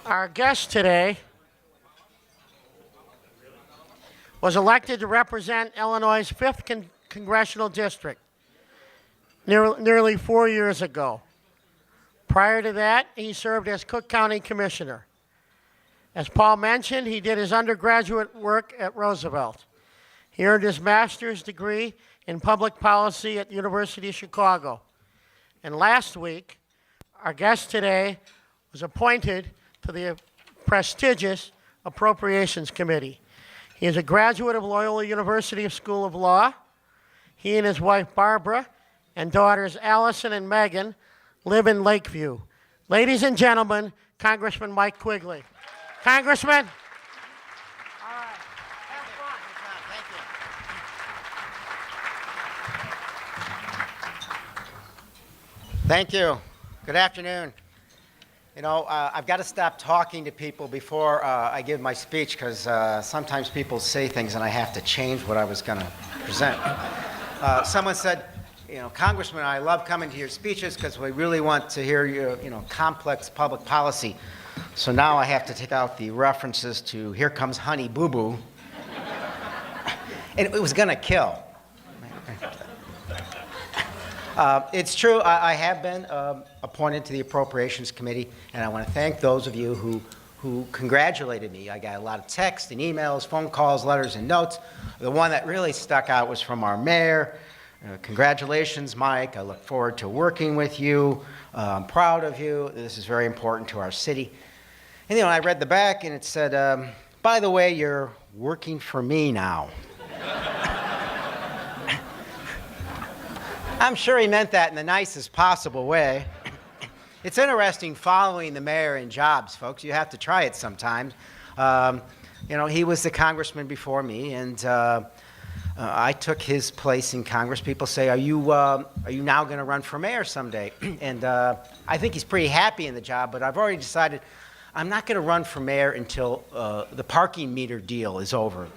Our guest today was elected to represent Illinois' 5th Congressional District nearly 4 years ago. Prior to that, he served as Cook County Commissioner. As Paul mentioned, he did his undergraduate work at Roosevelt. He earned his master's degree in public policy at the University of Chicago. And last week, our guest today was appointed to the prestigious Appropriations Committee. He is a graduate of Loyola University School of Law. He and his wife Barbara and daughters Allison and Megan live in Lakeview. Ladies and gentlemen, Congressman Mike Quigley. Congressman. All right. Have fun. Thank you. Good afternoon. You know, I've got to stop talking to people before I give my speech because sometimes people say things and I have to change what I was going to present. Someone said, you know, Congressman, I love coming to your speeches because we really want to hear your, complex public policy. So now I have to take out the references to Here Comes Honey Boo Boo. And it was going to kill. It's true, I have been appointed to the Appropriations Committee, and I want to thank those of you who congratulated me. I got a lot of texts and emails, phone calls, letters, and notes. The one that really stuck out was from our mayor. Congratulations, Mike. I look forward to working with you. I'm proud of you. This is very important to our city. And I read the back, and it said, by the way, you're working for me now. I'm sure he meant that in the nicest possible way. It's interesting following the mayor in jobs, folks. You have to try it sometimes. He was the congressman before me, and I took his place in Congress. People say, are you now going to run for mayor someday? And I think he's pretty happy in the job, but I've already decided I'm not going to run for mayor until the parking meter deal is over.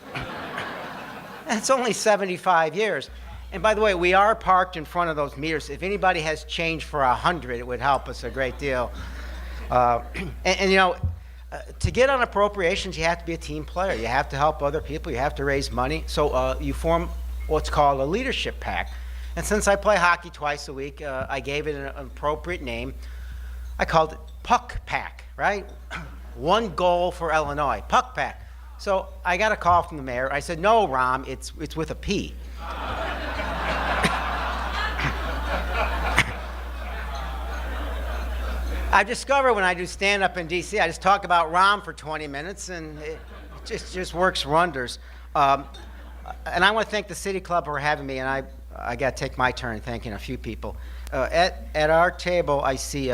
It's only 75 years. And by the way, we are parked in front of those meters. If anybody has change for 100, it would help us a great deal. To get on appropriations, you have to be a team player. You have to help other people. You have to raise money. So you form what's called a leadership pack. And since I play hockey twice a week, I gave it an appropriate name. I called it Puck Pack, right? One goal for Illinois, Puck Pack. So I got a call from the mayor. I said, no, Rom, it's with a P. I've discovered when I do stand-up in D.C., I just talk about Rom for 20 minutes, and it just works wonders. And I want to thank the City Club for having me, and I got to take my turn thanking a few people. At our table, I see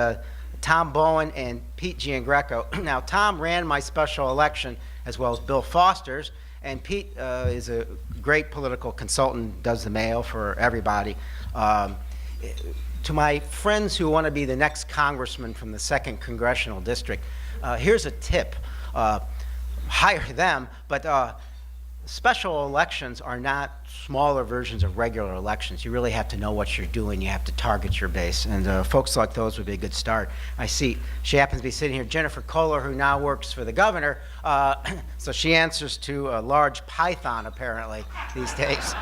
Tom Bowen and Pete Giangreco. Now, Tom ran my special election, as well as Bill Foster's, and Pete is a great political consultant, does the mail for everybody. To my friends who want to be the next congressman from the 2nd Congressional District, here's a tip. Hire them, but special elections are not smaller versions of regular elections. You really have to know what you're doing. You have to target your base, and folks like those would be a good start. I see she happens to be sitting here, Jennifer Kohler, who now works for the governor, so she answers to a large python, apparently, these days.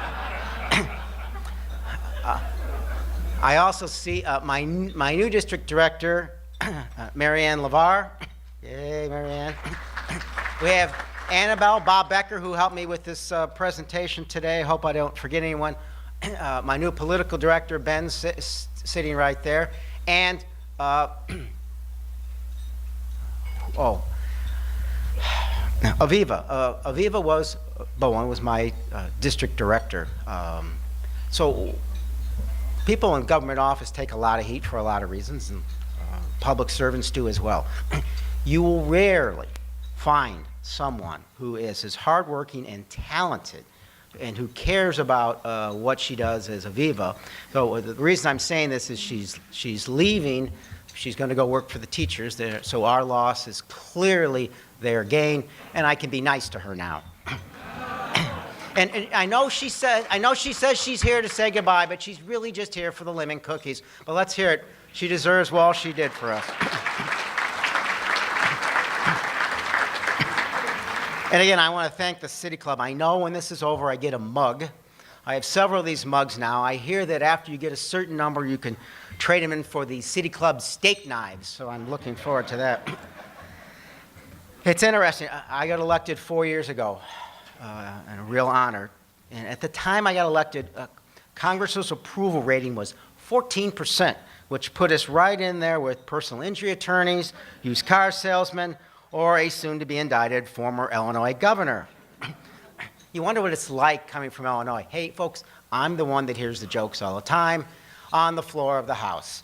I also see my new district director, Marianne LeVar. Yay, Marianne. We have Annabelle, Bob Becker, who helped me with this presentation today. I hope I don't forget anyone. My new political director, Ben, sitting right there. And, Aviva Bowen was my district director. So people in government office take a lot of heat for a lot of reasons, and public servants do as well. You will rarely find someone who is as hardworking and talented and who cares about what she does as Aviva. So the reason I'm saying this is she's leaving. She's going to go work for the teachers there. So our loss is clearly their gain, and I can be nice to her now. And I know she says she's here to say goodbye, but she's really just here for the lemon cookies. But let's hear it. She deserves all she did for us. And again, I want to thank the City Club. I know when this is over, I get a mug. I have several of these mugs now. I hear that after you get a certain number, you can trade them in for the City Club steak knives, so I'm looking forward to that. It's interesting. I got elected 4 years ago, and a real honor. And at the time I got elected, Congress's approval rating was 14%, which put us right in there with personal injury attorneys, used car salesmen, or a soon-to-be indicted former Illinois governor. You wonder what it's like coming from Illinois. Hey, folks, I'm the one that hears the jokes all the time on the floor of the House.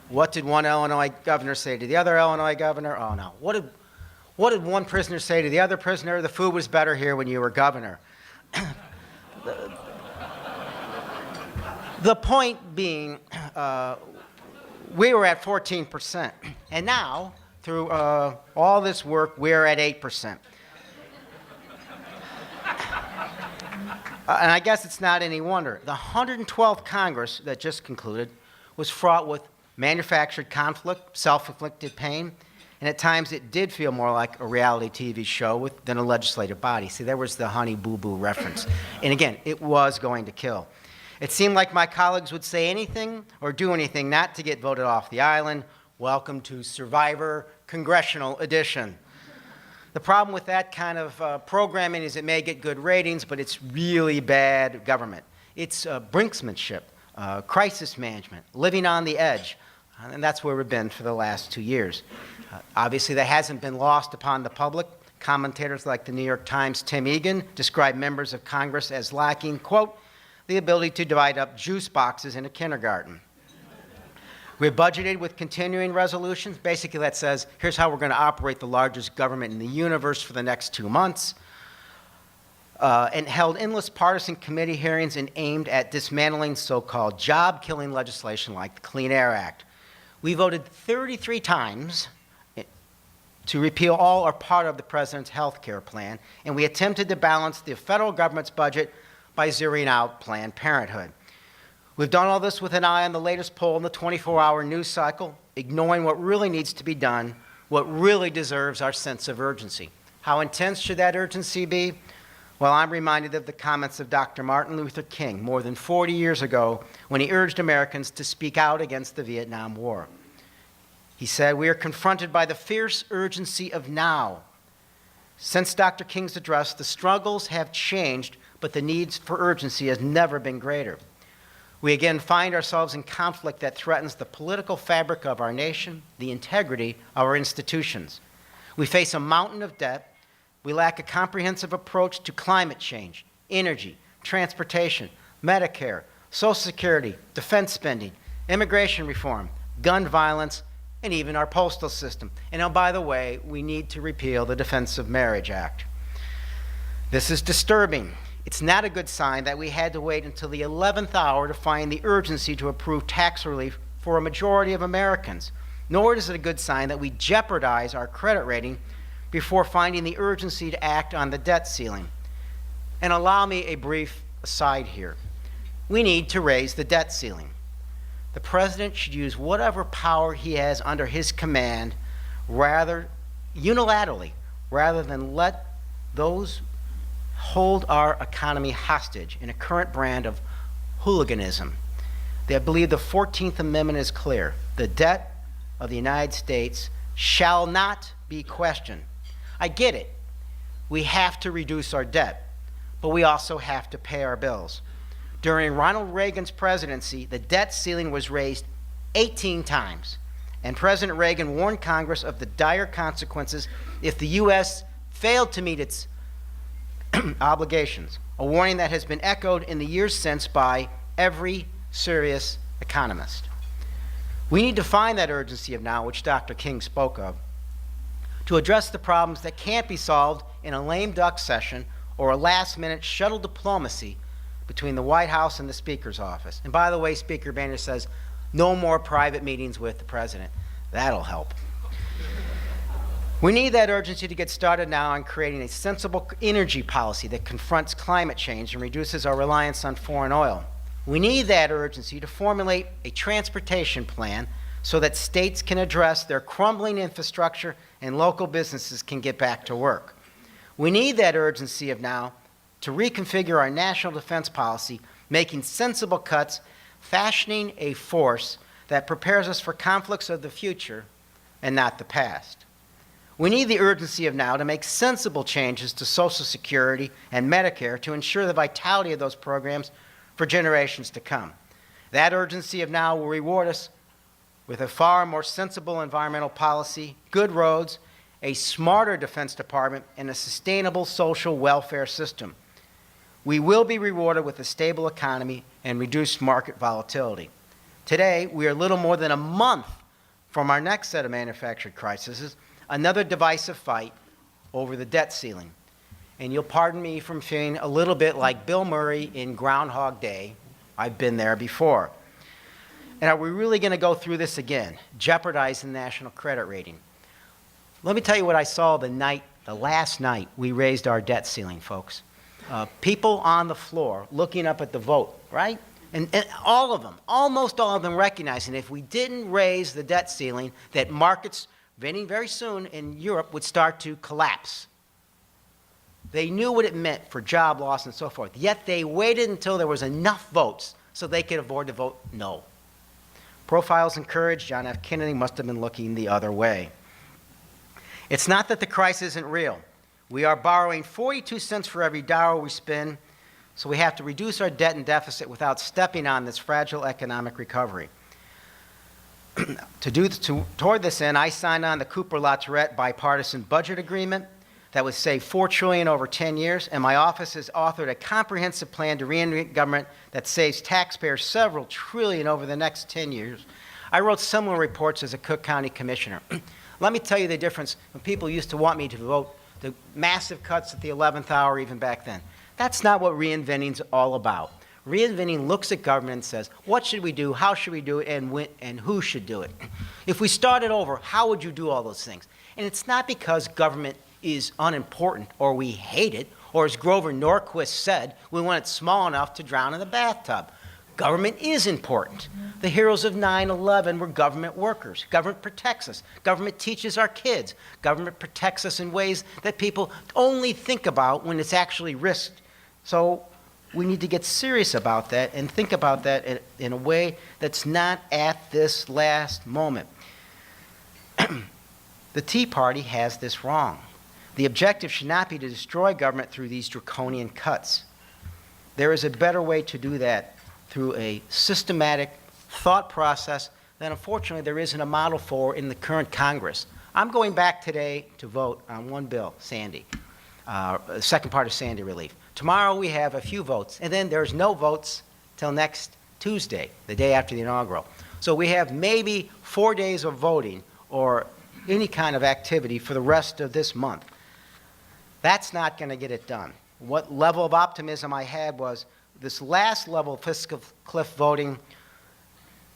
What did one Illinois governor say to the other Illinois governor? Oh, no. What did one prisoner say to the other prisoner? The food was better here when you were governor. The point being, we were at 14%. And now, through all this work, we're at 8%. And I guess it's not any wonder. The 112th Congress that just concluded was fraught with manufactured conflict, self-inflicted pain, and at times it did feel more like a reality TV show than a legislative body. See, there was the Honey Boo Boo reference. And again, it was going to kill. It seemed like my colleagues would say anything or do anything not to get voted off the island. Welcome to Survivor Congressional Edition. The problem with that kind of programming is it may get good ratings, but it's really bad government. It's brinksmanship, crisis management, living on the edge, and that's where we've been for the last 2 years. Obviously, that hasn't been lost upon the public. Commentators like the New York Times' Tim Egan describe members of Congress as lacking, quote, the ability to divide up juice boxes in a kindergarten. We're budgeted with continuing resolutions. Basically, that says, here's how we're going to operate the largest government in the universe for the next 2 months, and held endless partisan committee hearings and aimed at dismantling so-called job-killing legislation like the Clean Air Act. We voted 33 times to repeal all or part of the president's health care plan, and we attempted to balance the federal government's budget by zeroing out Planned Parenthood. We've done all this with an eye on the latest poll in the 24-hour news cycle, ignoring what really needs to be done, what really deserves our sense of urgency. How intense should that urgency be? Well, I'm reminded of the comments of Dr. Martin Luther King more than 40 years ago when he urged Americans to speak out against the Vietnam War. He said, "We are confronted by the fierce urgency of now. Since Dr. King's address, the struggles have changed, but the needs for urgency has never been greater. We again find ourselves in conflict that threatens the political fabric of our nation, the integrity of our institutions. We face a mountain of debt. We lack a comprehensive approach to climate change, energy, transportation, Medicare, Social Security, defense spending, immigration reform, gun violence, and even our postal system. And oh, by the way, we need to repeal the Defense of Marriage Act. This is disturbing. It's not a good sign that we had to wait until the 11th hour to find the urgency to approve tax relief for a majority of Americans. Nor is it a good sign that we jeopardize our credit rating before finding the urgency to act on the debt ceiling. And allow me a brief aside here. We need to raise the debt ceiling. The president should use whatever power he has under his command unilaterally, rather than let those hold our economy hostage in a current brand of hooliganism. I believe the 14th Amendment is clear. The debt of the United States shall not be questioned. I get it. We have to reduce our debt, but we also have to pay our bills. During Ronald Reagan's presidency, the debt ceiling was raised 18 times, and President Reagan warned Congress of the dire consequences if the U.S. failed to meet its obligations, a warning that has been echoed in the years since by every serious economist. We need to find that urgency of now, which Dr. King spoke of, to address the problems that can't be solved in a lame duck session or a last-minute shuttle diplomacy between the White House and the Speaker's office. And by the way, Speaker Boehner says, no more private meetings with the president. That'll help. We need that urgency to get started now on creating a sensible energy policy that confronts climate change and reduces our reliance on foreign oil. We need that urgency to formulate a transportation plan so that states can address their crumbling infrastructure and local businesses can get back to work. We need that urgency of now to reconfigure our national defense policy, making sensible cuts, fashioning a force that prepares us for conflicts of the future and not the past. We need the urgency of now to make sensible changes to Social Security and Medicare to ensure the vitality of those programs for generations to come. That urgency of now will reward us with a far more sensible environmental policy, good roads, a smarter Defense Department, and a sustainable social welfare system. We will be rewarded with a stable economy and reduced market volatility. Today, we are little more than a month from our next set of manufactured crises, another divisive fight over the debt ceiling. And you'll pardon me from feeling a little bit like Bill Murray in Groundhog Day. I've been there before. And are we really going to go through this again, jeopardizing the national credit rating? Let me tell you what I saw the last night we raised our debt ceiling, folks. People on the floor looking up at the vote, right? And all of them, almost all of them recognizing if we didn't raise the debt ceiling, that markets, very soon in Europe, would start to collapse. They knew what it meant for job loss and so forth, yet they waited until there was enough votes so they could afford to vote no. Profiles in courage, John F. Kennedy must have been looking the other way. It's not that the crisis isn't real. We are borrowing 42 cents for every dollar we spend, so we have to reduce our debt and deficit without stepping on this fragile economic recovery. Toward this end, I signed on the Cooper-Latourette bipartisan budget agreement that would save $4 trillion over 10 years, and my office has authored a comprehensive plan to reinvent government that saves taxpayers several trillion over the next 10 years. I wrote similar reports as a Cook County commissioner. Let me tell you the difference when people used to want me to vote the massive cuts at the 11th hour, even back then. That's not what reinventing's all about. Reinventing looks at government and says, what should we do, how should we do it, and who should do it? If we started over, how would you do all those things? And it's not because government is unimportant or we hate it, or as Grover Norquist said, we want it small enough to drown in the bathtub. Government is important. The heroes of 9/11 were government workers. Government protects us. Government teaches our kids. Government protects us in ways that people only think about when it's actually risked. So we need to get serious about that and think about that in a way that's not at this last moment. The Tea Party has this wrong. The objective should not be to destroy government through these draconian cuts. There is a better way to do that through a systematic thought process that unfortunately there isn't a model for in the current Congress. I'm going back today to vote on one bill, Sandy, the second part of Sandy relief. Tomorrow we have a few votes, and then there's no votes till next Tuesday, the day after the inaugural. So we have maybe 4 days of voting or any kind of activity for the rest of this month. That's not going to get it done. What level of optimism I had was this last level of fiscal cliff voting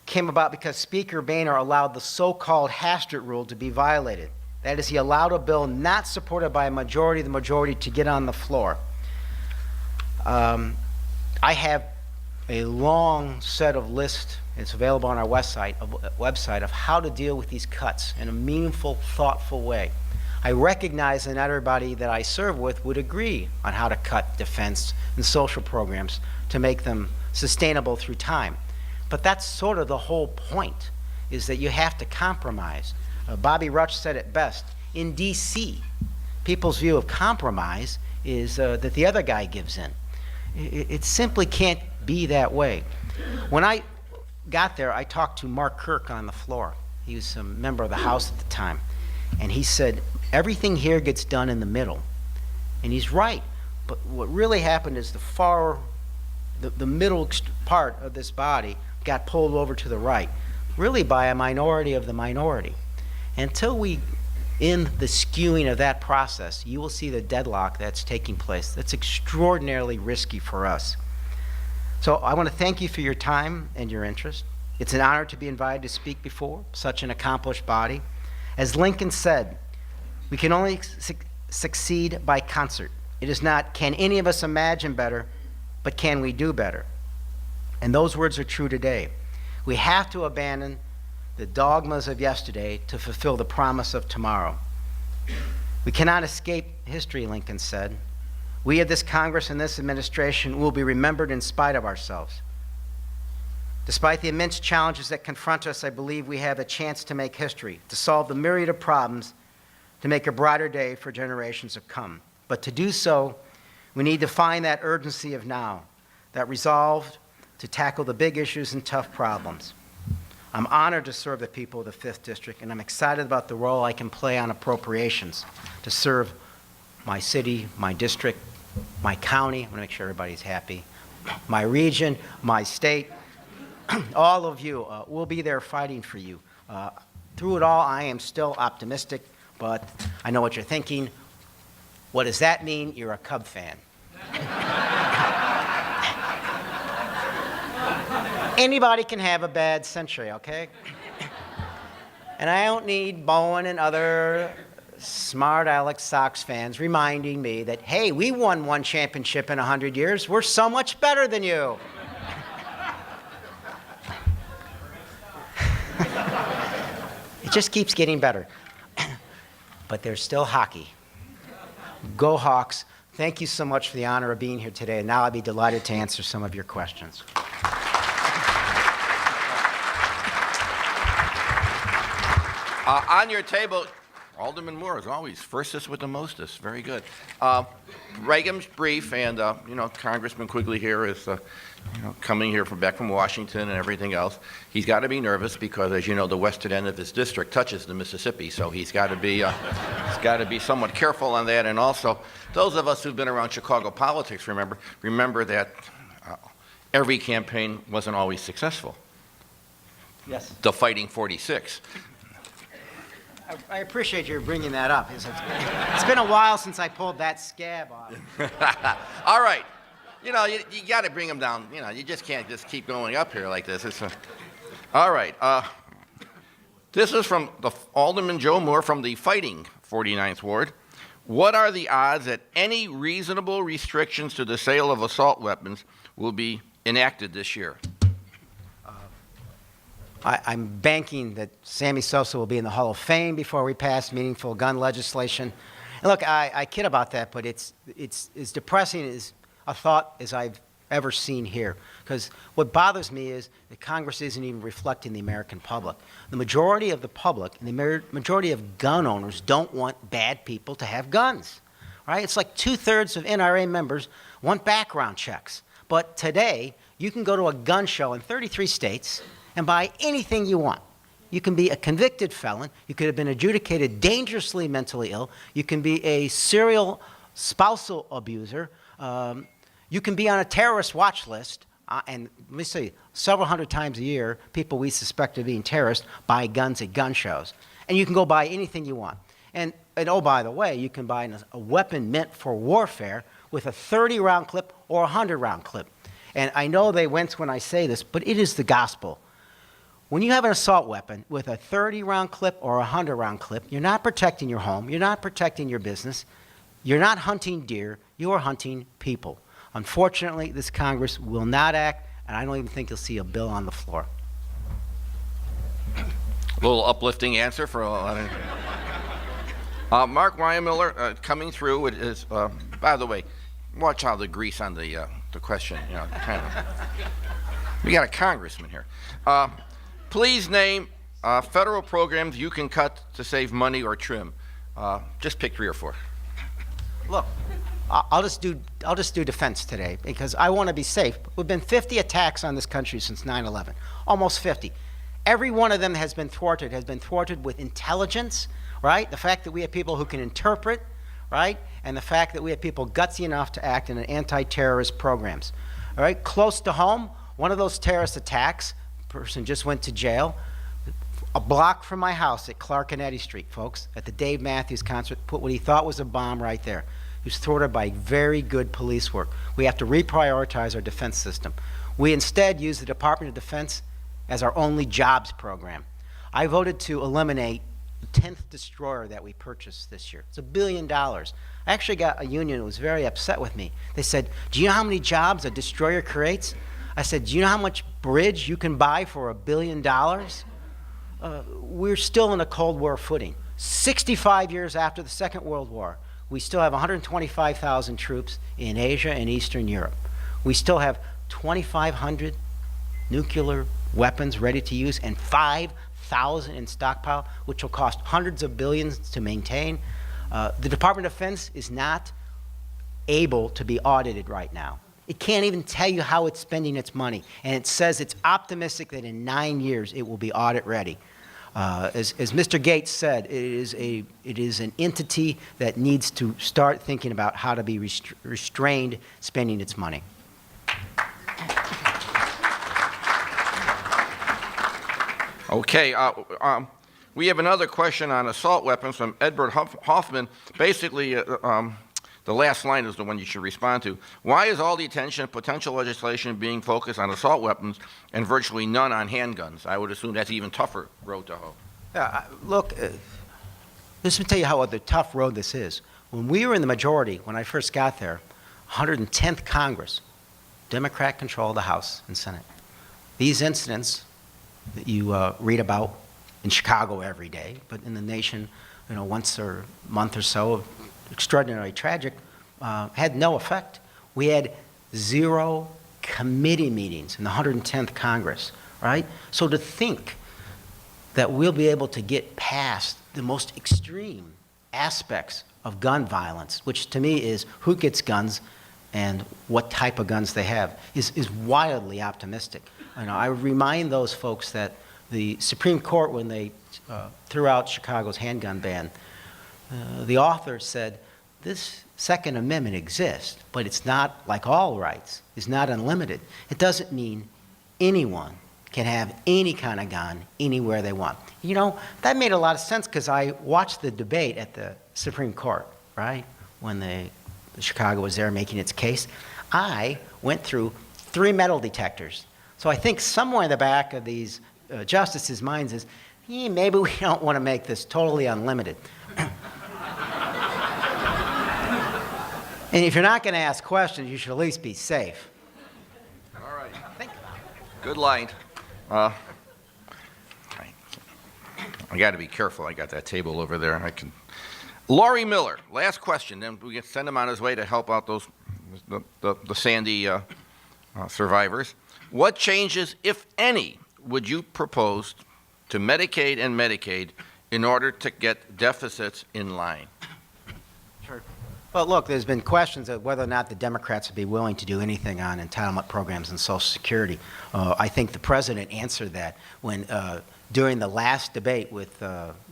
came about because Speaker Boehner allowed the so-called Hastert rule to be violated. That is, he allowed a bill not supported by a majority of the majority to get on the floor. I have a long set of lists, it's available on our website of how to deal with these cuts in a meaningful, thoughtful way. I recognize that not everybody that I serve with would agree on how to cut defense and social programs to make them sustainable through time. But that's sort of the whole point, is that you have to compromise. Bobby Rush said it best. In D.C., people's view of compromise is that the other guy gives in. It simply can't be that way. When I got there, I talked to Mark Kirk on the floor. He was a member of the House at the time. And he said, everything here gets done in the middle. And he's right. But what really happened is the middle part of this body got pulled over to the right, really by a minority of the minority. Until we end the skewing of that process, you will see the deadlock that's taking place. That's extraordinarily risky for us. So I want to thank you for your time and your interest. It's an honor to be invited to speak before such an accomplished body. As Lincoln said, we can only succeed by concert. It is not, can any of us imagine better, but can we do better? And those words are true today. We have to abandon the dogmas of yesterday to fulfill the promise of tomorrow. We cannot escape history, Lincoln said. We of this Congress and this administration will be remembered in spite of ourselves. Despite the immense challenges that confront us, I believe we have a chance to make history, to solve the myriad of problems, to make a brighter day for generations to come. But to do so, we need to find that urgency of now, that resolve to tackle the big issues and tough problems. I'm honored to serve the people of the 5th District, and I'm excited about the role I can play on appropriations to serve my city, my district, my county. I want to make sure everybody's happy. My region, my state. All of you will be there fighting for you. Through it all, I am still optimistic, but I know what you're thinking. What does that mean? You're a Cub fan. Anybody can have a bad century, okay? And I don't need Bowen and other smart Alex Sox fans reminding me that, hey, we won one championship in 100 years. We're so much better than you. It just keeps getting better. But there's still hockey. Go Hawks. Thank you so much for the honor of being here today. And now I'd be delighted to answer some of your questions. On your table, Alderman Moore, as always, firstest with the mostest. Very good. Reagan's brief, and Congressman Quigley here is coming here back from Washington and everything else. He's got to be nervous because, as you know, the western end of his district touches the Mississippi, so he's got to be somewhat careful on that. And also, those of us who've been around Chicago politics remember that every campaign wasn't always successful. Yes. The Fighting 46. I appreciate you bringing that up. It's been a while since I pulled that scab off. All right. You got to bring them down. You just can't just keep going up here like this. All right. This is from Alderman Joe Moore from the Fighting 49th Ward. What are the odds that any reasonable restrictions to the sale of assault weapons will be enacted this year? I'm banking that Sammy Sosa will be in the Hall of Fame before we pass meaningful gun legislation. And look, I kid about that, but it's as depressing as a thought as I've ever seen here. Because what bothers me is that Congress isn't even reflecting the American public. The majority of the public and the majority of gun owners don't want bad people to have guns. Right? It's like 2/3 of NRA members want background checks. But today, you can go to a gun show in 33 states and buy anything you want. You can be a convicted felon. You could have been adjudicated dangerously mentally ill. You can be a serial spousal abuser. You can be on a terrorist watch list. And let me say, several hundred times a year, people we suspect of being terrorists buy guns at gun shows. And you can go buy anything you want. And oh, by the way, you can buy a weapon meant for warfare with a 30-round clip or a 100-round clip. And I know they wince when I say this, but it is the gospel. When you have an assault weapon with a 30-round clip or a 100-round clip, you're not protecting your home, you're not protecting your business, you're not hunting deer, you're hunting people. Unfortunately, this Congress will not act, and I don't even think you'll see a bill on the floor. A little uplifting answer for a lot of... Mark Ryan Miller coming through is, by the way, watch how the grease on the question, kind of. We got a congressman here. Please name federal programs you can cut to save money or trim. Just pick 3 or 4. Look, I'll just do defense today because I want to be safe. We've been 50 attacks on this country since 9/11, almost 50. Every one of them has been thwarted with intelligence, right? The fact that we have people who can interpret, right? And the fact that we have people gutsy enough to act in anti-terrorist programs. All right, close to home, one of those terrorist attacks, person just went to jail, a block from my house at Clark and Eddy Street, folks, at the Dave Matthews concert, put what he thought was a bomb right there. He was thwarted by very good police work. We have to reprioritize our defense system. We instead use the Department of Defense as our only jobs program. I voted to eliminate the 10th destroyer that we purchased this year. It's $1 billion. I actually got a union that was very upset with me. They said, do you know how many jobs a destroyer creates? I said, do you know how much bridge you can buy for $1 billion? We're still in a Cold War footing. 65 years after the Second World War, we still have 125,000 troops in Asia and Eastern Europe. We still have 2,500 nuclear weapons ready to use and 5,000 in stockpile, which will cost hundreds of billions to maintain. The Department of Defense is not able to be audited right now. It can't even tell you how it's spending its money, and it says it's optimistic that in 9 years it will be audit ready. As Mr. Gates said, it is an entity that needs to start thinking about how to be restrained spending its money. Okay, we have another question on assault weapons from Edward Hoffman. Basically, the last line is the one you should respond to. Why is all the attention and potential legislation being focused on assault weapons and virtually none on handguns? I would assume that's an even tougher road to hoe. Look, let me tell you how the tough road this is. When we were in the majority, when I first got there, 110th Congress, Democrat control of the House and Senate. These incidents that you read about in Chicago every day, but in the nation, once a month or so, extraordinarily tragic, had no effect. We had 0 committee meetings in the 110th Congress, right? So to think that we'll be able to get past the most extreme aspects of gun violence, which to me is who gets guns and what type of guns they have, is wildly optimistic. I remind those folks that the Supreme Court, when they threw out Chicago's handgun ban, the author said, this Second Amendment exists, but it's not like all rights. It's not unlimited. It doesn't mean anyone can have any kind of gun anywhere they want. That made a lot of sense because I watched the debate at the Supreme Court, right, when the Chicago was there making its case. I went through 3 metal detectors. So I think somewhere in the back of these justices' minds is, maybe we don't want to make this totally unlimited. And if you're not going to ask questions, you should at least be safe. All right. Good line. I got to be careful. I got that table over there. Laurie Miller, last question. Then we can send him on his way to help out the Sandy survivors. What changes, if any, would you propose to Medicaid and Medicaid in order to get deficits in line? Sure. Well, look, there's been questions of whether or not the Democrats would be willing to do anything on entitlement programs and Social Security. I think the president answered that when, during the last debate with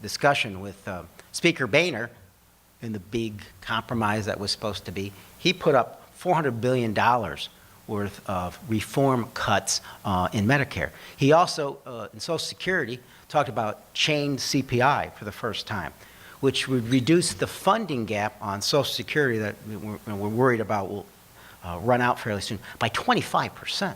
discussion with Speaker Boehner in the big compromise that was supposed to be, he put up $400 billion worth of reform cuts in Medicare. He also, in Social Security, talked about chained CPI for the first time, which would reduce the funding gap on Social Security that we're worried about will run out fairly soon by 25%.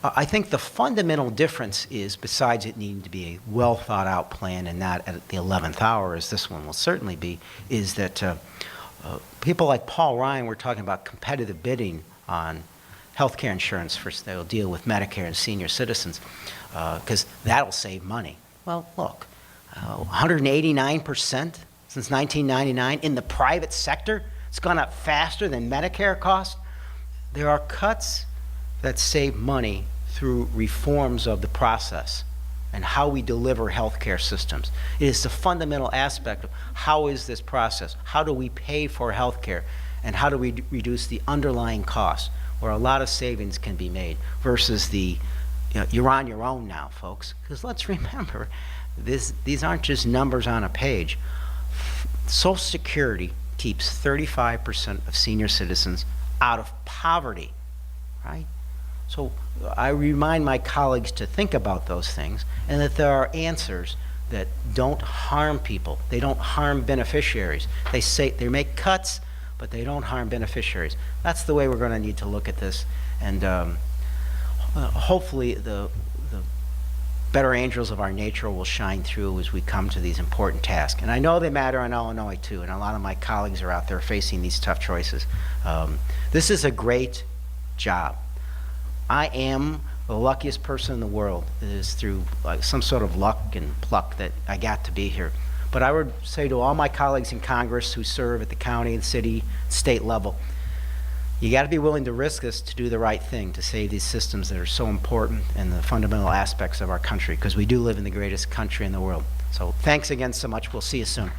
I think the fundamental difference is, besides it needing to be a well-thought-out plan and not at the 11th hour, as this one will certainly be, is that people like Paul Ryan were talking about competitive bidding on health care insurance that will deal with Medicare and senior citizens, because that'll save money. Well, look, 189% since 1999 in the private sector. It's gone up faster than Medicare costs. There are cuts that save money through reforms of the process and how we deliver healthcare systems. It is the fundamental aspect of how is this process? How do we pay for healthcare? And how do we reduce the underlying costs where a lot of savings can be made versus you're on your own now, folks. Because let's remember, these aren't just numbers on a page. Social Security keeps 35% of senior citizens out of poverty, right? So I remind my colleagues to think about those things and that there are answers that don't harm people. They don't harm beneficiaries. They say they make cuts, but they don't harm beneficiaries. That's the way we're going to need to look at this. And hopefully the better angels of our nature will shine through as we come to these important tasks. And I know they matter in Illinois too, and a lot of my colleagues are out there facing these tough choices. This is a great job. I am the luckiest person in the world. It is through some sort of luck and pluck that I got to be here. But I would say to all my colleagues in Congress who serve at the county and city, state level, you got to be willing to risk this to do the right thing, to save these systems that are so important and the fundamental aspects of our country, because we do live in the greatest country in the world. So thanks again so much. We'll see you soon.